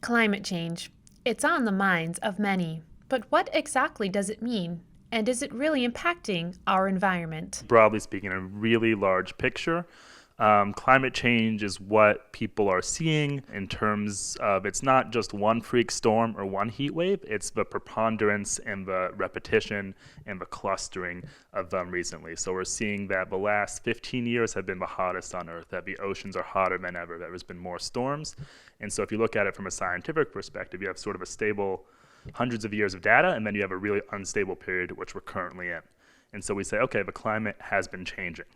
Climate change. It's on the minds of many. But what exactly does it mean? And is it really impacting our environment? Broadly speaking, a really large picture. Climate change is what people are seeing in terms of it's not just one freak storm or one heat wave, it's the preponderance and the repetition and the clustering of them recently. So we're seeing that the last 15 years have been the hottest on Earth, that the oceans are hotter than ever, that there's been more storms. And so if you look at it from a scientific perspective, you have sort of a stable hundreds of years of data, and then you have a really unstable period, which we're currently in. And so we say, okay, the climate has been changing.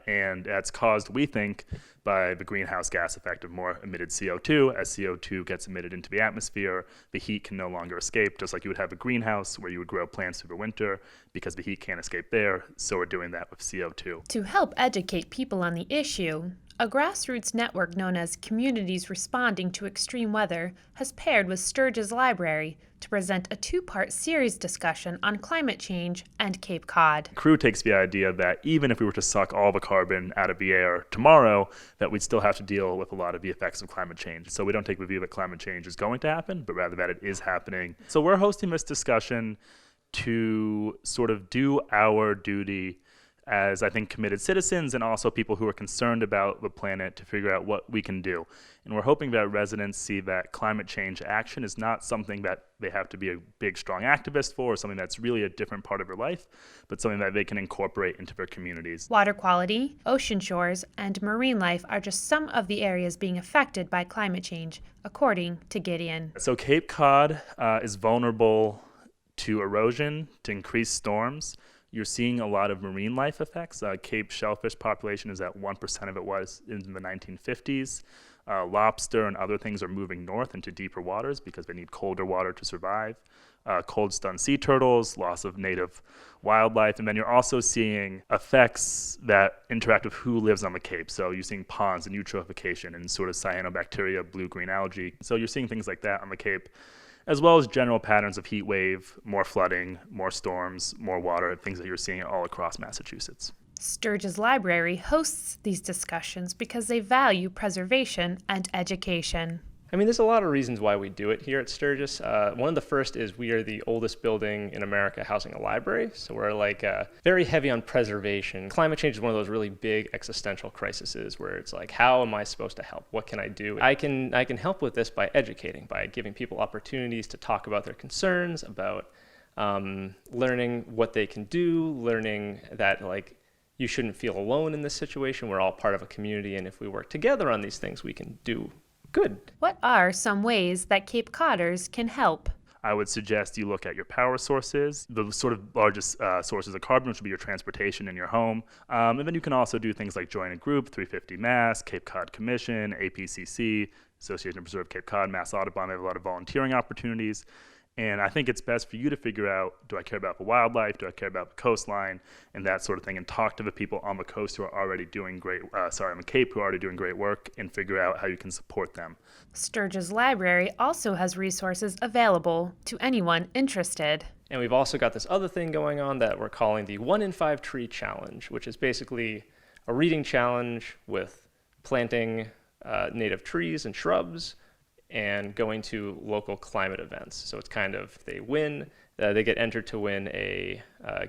And that's caused, we think, by the greenhouse gas effect of more emitted CO2. As CO2 gets emitted into the atmosphere, the heat can no longer escape, just like you would have a greenhouse where you would grow plants through the winter because the heat can't escape there. So we're doing that with CO2. To help educate people on the issue, a grassroots network known as Communities Responding to Extreme Weather has paired with Sturgis Library to present a two-part series discussion on climate change and Cape Cod. CREW takes the idea that even if we were to suck all the carbon out of the air tomorrow, that we'd still have to deal with a lot of the effects of climate change. So we don't take the view that climate change is going to happen, but rather that it is happening. So we're hosting this discussion to sort of do our duty as, I think, committed citizens and also people who are concerned about the planet to figure out what we can do. And we're hoping that residents see that climate change action is not something that they have to be a big, strong activist for, or something that's really a different part of their life, but something that they can incorporate into their communities. Water quality, ocean shores, and marine life are just some of the areas being affected by climate change, according to Gideon. So Cape Cod is vulnerable to erosion, to increased storms. You're seeing a lot of marine life effects. Cape shellfish population is at 1% of it was in the 1950s. Lobster and other things are moving north into deeper waters because they need colder water to survive. Cold stunned sea turtles, loss of native wildlife, and then you're also seeing effects that interact with who lives on the Cape. So you're seeing ponds and eutrophication and sort of cyanobacteria, blue-green algae. So you're seeing things like that on the Cape, as well as general patterns of heat wave, more flooding, more storms, more water, things that you're seeing all across Massachusetts. Sturgis Library hosts these discussions because they value preservation and education. I mean, there's a lot of reasons why we do it here at Sturgis. One of the first is we are the oldest building in America housing a library, so we're very heavy on preservation. Climate change is one of those really big existential crises where it's like, how am I supposed to help? What can I do? I can help with this by educating, by giving people opportunities to talk about their concerns, about learning what they can do, learning that you shouldn't feel alone in this situation. We're all part of a community, and if we work together on these things, we can do good. What are some ways that Cape Codders can help? I would suggest you look at your power sources, the sort of largest sources of carbon, which would be your transportation and your home. And then you can also do things like join a group, 350 Mass, Cape Cod Commission, APCC, Association to Preserve Cape Cod, Mass Audubon. They have a lot of volunteering opportunities. And I think it's best for you to figure out, do I care about the wildlife? Do I care about the coastline? And that sort of thing. And talk to the people on the coast who are already doing on the Cape who are already doing great work and figure out how you can support them. Sturgis Library also has resources available to anyone interested. And we've also got this other thing going on that we're calling the 1 in 5 Tree Challenge, which is basically a reading challenge with planting native trees and shrubs and going to local climate events. So it's kind of, they win, they get entered to win a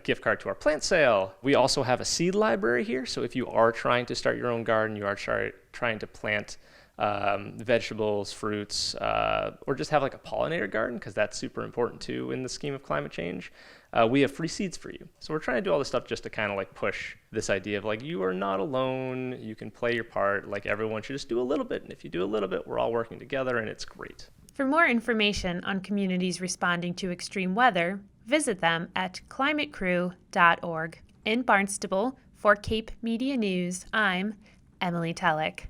gift card to our plant sale. We also have a seed library here, so if you are trying to start your own garden, you are trying to plant vegetables, fruits, or just have a pollinator garden, because that's super important too in the scheme of climate change. We have free seeds for you. So we're trying to do all this stuff just to kind of push this idea of you are not alone, you can play your part, everyone should just do a little bit. And if you do a little bit, we're all working together and it's great. For more information on communities responding to extreme weather, visit them at climatecrew.org. In Barnstable, for Cape Media News, I'm Emily Tullock.